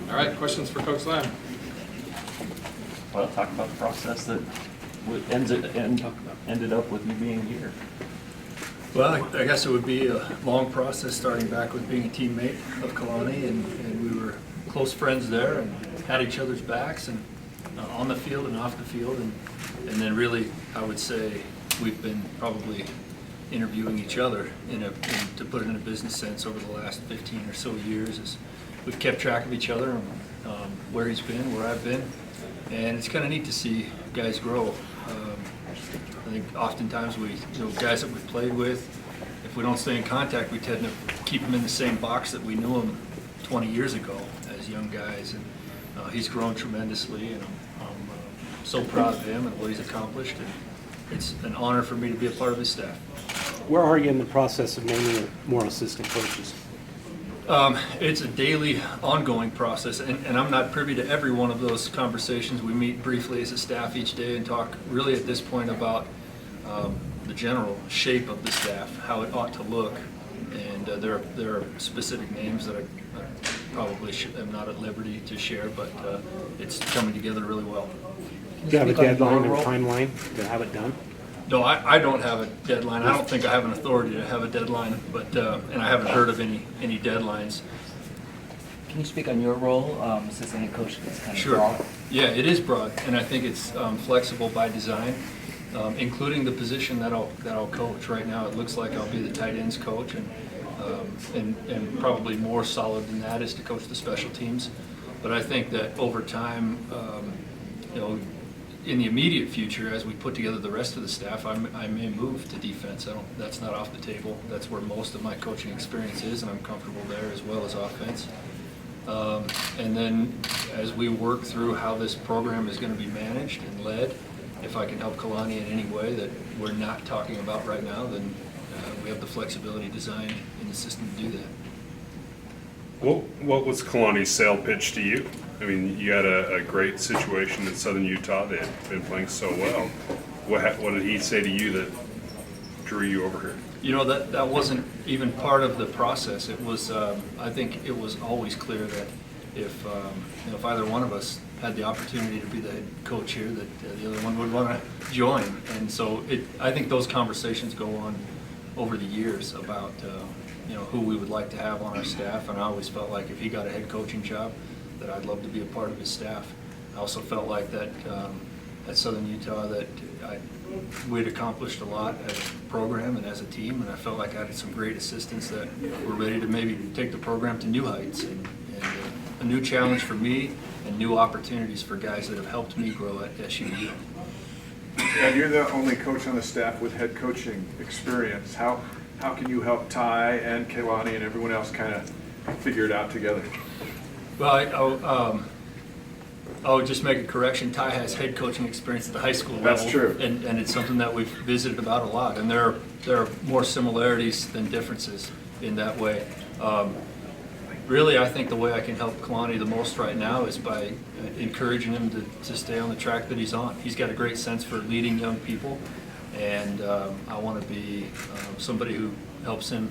All right, questions for Coach Lamb? Well, talk about the process that ended up with you being here. Well, I guess it would be a long process starting back with being a teammate of Kalani, and we were close friends there and had each other's backs and on the field and off the field, and then really I would say we've been probably interviewing each other to put it in a business sense over the last 15 or so years as we've kept track of each other and where he's been, where I've been, and it's kind of neat to see guys grow. I think oftentimes guys that we've played with, if we don't stay in contact, we tend to keep them in the same box that we knew them 20 years ago as young guys. And he's grown tremendously, and I'm so proud of him and what he's accomplished. And it's an honor for me to be a part of his staff. Where are you in the process of naming more assistant coaches? It's a daily, ongoing process, and I'm not privy to every one of those conversations. We meet briefly as a staff each day and talk really at this point about the general shape of the staff, how it ought to look, and there are specific names that I probably am not at liberty to share, but it's coming together really well. Do you have a deadline or timeline to have it done? No, I don't have a deadline. I don't think I have an authority to have a deadline, but and I haven't heard of any deadlines. Can you speak on your role, assistant head coach? It's kind of Sure. broad. Yeah, it is broad, and I think it's flexible by design, including the position that I'll coach. Right now, it looks like I'll be the tight ends coach, and probably more solid than that is to coach the special teams. But I think that over time, in the immediate future, as we put together the rest of the staff, I may move to defense. That's not off the table. That's where most of my coaching experience is, and I'm comfortable there as well as offense. And then as we work through how this program is going to be managed and led, if I can help Kalani in any way that we're not talking about right now, then we have the flexibility designed in the system to do that. What was Kalani's sale pitch to you? I mean, you had a great situation in Southern Utah. They had been playing so well. What did he say to you that drew you over here? You know, that wasn't even part of the process. It was, I think it was always clear that if either one of us had the opportunity to be the head coach here, that the other one would want to join. And so I think those conversations go on over the years about who we would like to have on our staff. And I always felt like if he got a head coaching job, that I'd love to be a part of his staff. I also felt like that at Southern Utah that we'd accomplished a lot as a program and as a team, and I felt like I had some great assistants that were ready to maybe take the program to new heights and a new challenge for me and new opportunities for guys that have helped me grow at SUU. And you're the only coach on the staff with head coaching experience. How can you help Ty and Kalani and everyone else kind of figure it out together? Well, I'll just make a correction. Ty has head coaching experience at the high school level. That's true. And it's something that we've visited about a lot. And there are more similarities than differences in that way. Really, I think the way I can help Kalani the most right now is by encouraging him to stay on the track that he's on. He's got a great sense for leading young people, and I want to be somebody who helps him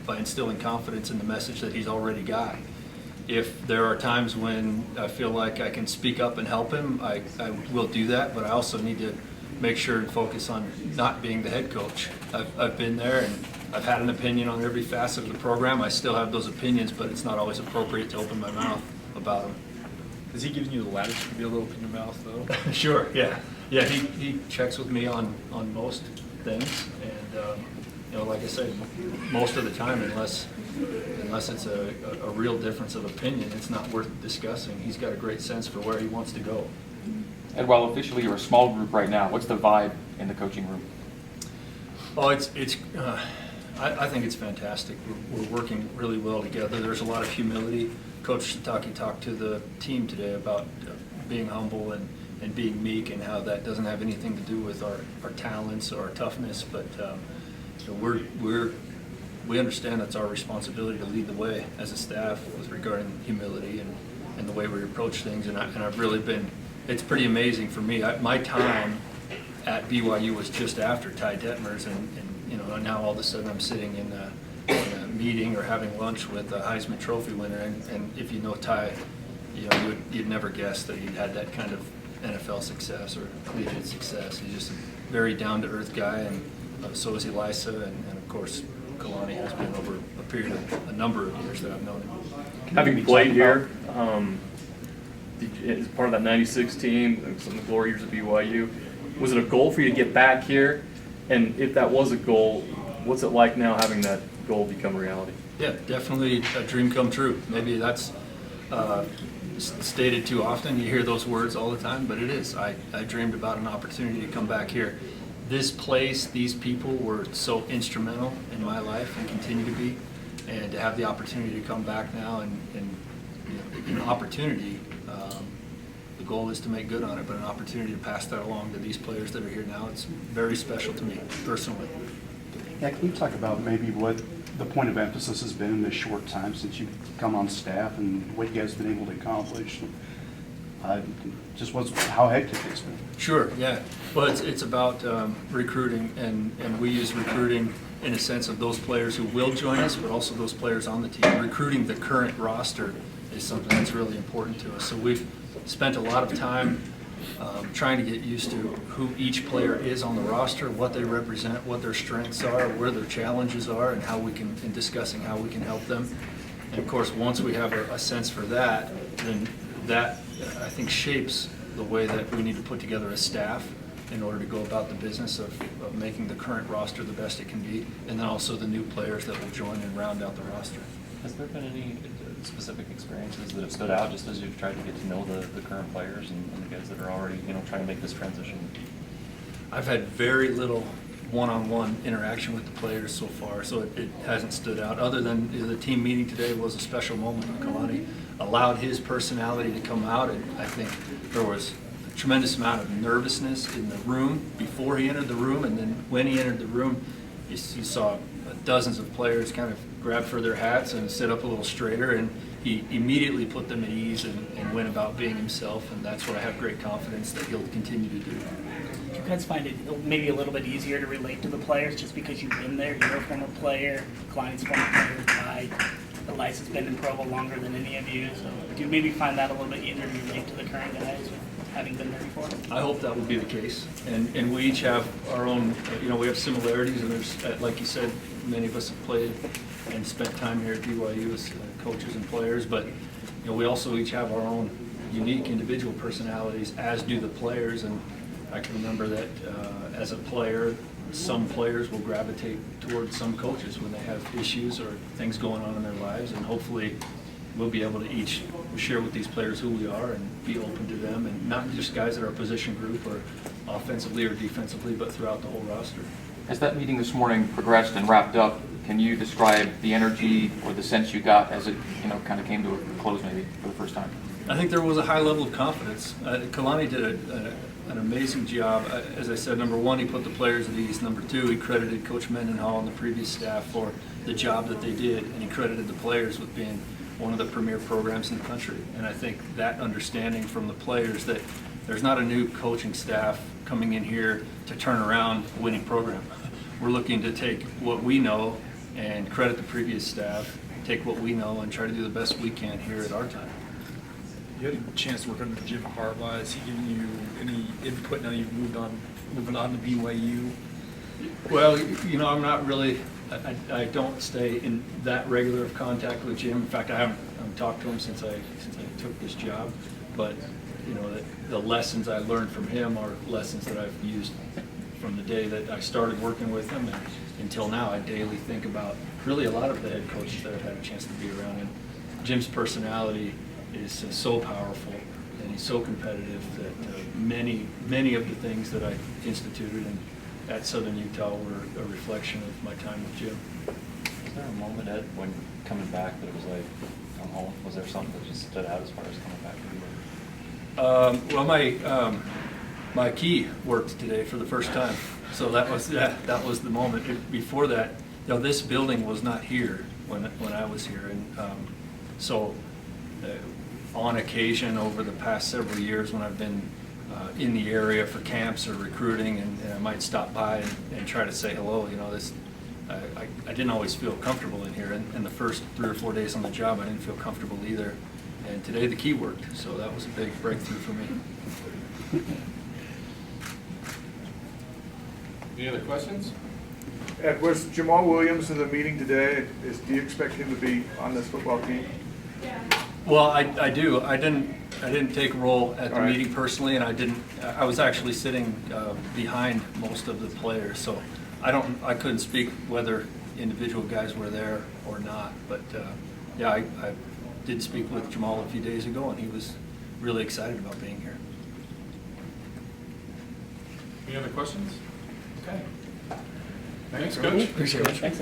by instilling confidence in the message that he's already got. If there are times when I feel like I can speak up and help him, I will do that, but I also need to make sure and focus on not being the head coach. I've been there and I've had an opinion on every facet of the program. I still have those opinions, but it's not always appropriate to open my mouth about them. Has he given you the latitude to be able to open your mouth, though? Sure, yeah. Yeah, he checks with me on most things, and like I said, most of the time, unless it's a real difference of opinion, it's not worth discussing. He's got a great sense for where he wants to go. And while officially you're a small group right now, what's the vibe in the coaching room? Oh, I think it's fantastic. We're working really well together. There's a lot of humility. Coach Sataki talked to the team today about being humble and being meek, and how that doesn't have anything to do with our talents or our toughness, but we understand that's our responsibility to lead the way as a staff with regarding humility and the way we approach things. And I've really been, it's pretty amazing for me. My time at BYU was just after Ty Detmer's, and now all of a sudden I'm sitting in a meeting or having lunch with a Heisman Trophy winner. And if you know Ty, you'd never guess that he'd had that kind of NFL success or collegiate success. He's just a very down-to-earth guy, and so is Elisa, and of course, Kalani has been over a period of a number of years that I've known him. Having played here, as part of that '96 team, some of the glory years at BYU, was it a goal for you to get back here? And if that was a goal, what's it like now having that goal become reality? Yeah, definitely a dream come true. Maybe that's stated too often. You hear those words all the time, but it is. I dreamed about an opportunity to come back here. This place, these people were so instrumental in my life and continue to be. And to have the opportunity to come back now and an opportunity, the goal is to make good on it, but an opportunity to pass that along to these players that are here now, it's very special to me personally. Yeah, can you talk about maybe what the point of emphasis has been in this short time since you've come on staff and what you guys have been able to accomplish? Just how hectic it's been. Sure, yeah. Well, it's about recruiting, and we use recruiting in a sense of those players who will join us, but also those players on the team. Recruiting the current roster is something that's really important to us. So we've spent a lot of time trying to get used to who each player is on the roster, what they represent, what their strengths are, where their challenges are, and how we can, in discussing how we can help them. And of course, once we have a sense for that, then that, I think, shapes the way that we need to put together a staff in order to go about the business of making the current roster the best it can be, and then also the new players that will join and round out the roster. Has there been any specific experiences that have stood out just as you've tried to get to know the current players and the guys that are already, trying to make this transition? I've had very little one-on-one interaction with the players so far, so it hasn't stood out. Other than the team meeting today was a special moment. Kalani allowed his personality to come out, and I think there was a tremendous amount of nervousness in the room before he entered the room, and then when he entered the room, you saw dozens of players kind of grab for their hats and sit up a little straighter, and he immediately put them at ease and went about being himself, and that's what I have great confidence that he'll continue to do. Do you guys find it maybe a little bit easier to relate to the players just because you've been there? You're a former player, Kalani's former player, guy. Elisa's been in Provo longer than any of you, so do you maybe find that a little bit easier to relate to the current guys having been there before? I hope that will be the case, and we each have our own, we have similarities, and there's, like you said, many of us have played and spent time here at BYU as coaches and players, but we also each have our own unique individual personalities, as do the players, and I can remember that as a player, some players will gravitate towards some coaches when they have issues or things going on in their lives, and hopefully we'll be able to each share with these players who we are and be open to them, and not just guys at our position group or offensively or defensively, but throughout the whole roster. As that meeting this morning progressed and wrapped up, can you describe the energy or the sense you got as it, kind of came to a close maybe for the first time? I think there was a high level of confidence. Kalani did an amazing job. As I said, number one, he put the players at ease. Number two, he credited Coach Mendenhall and the previous staff for the job that they did, and he credited the players with being one of the premier programs in the country. And I think that understanding from the players that there's not a new coaching staff coming in here to turn around a winning program. We're looking to take what we know and credit the previous staff, take what we know and try to do the best we can here at our time. You had a chance to work under Jim Harbaugh. Is he giving you any input now you've moving on to BYU? Well, I'm not really, I don't stay in that regular of contact with Jim. In fact, I haven't talked to him since I took this job. But, the lessons I learned from him are lessons that I've used from the day that I started working with him and until now. I daily think about really a lot of the head coaches that I've had a chance to be around. And Jim's personality is so powerful, and he's so competitive that many of the things that I instituted at Southern Utah were a reflection of my time with Jim. Was there a moment, Ed, when coming back that it was like, come home? Was there something that just stood out as far as coming back to BYU? Well, my key worked today for the first time, so that was the moment. Before that, this building was not here when I was here, and so on occasion over the past several years when I've been in the area for camps or recruiting, and I might stop by and try to say hello. I didn't always feel comfortable in here, and the first 3 or 4 days on the job I didn't feel comfortable either. And today the key worked, so that was a big breakthrough for me. Any other questions? Ed, was Jamal Williams in the meeting today? Do you expect him to be on this football team? Well, I do. I didn't take a role at the All right. meeting personally, and I was actually sitting behind most of the players, so I couldn't speak whether individual guys were there or not. But yeah, I did speak with Jamal a few days ago, and he was really excited about being here. Any other questions? Okay. Thanks, Coach. Appreciate it. Thanks.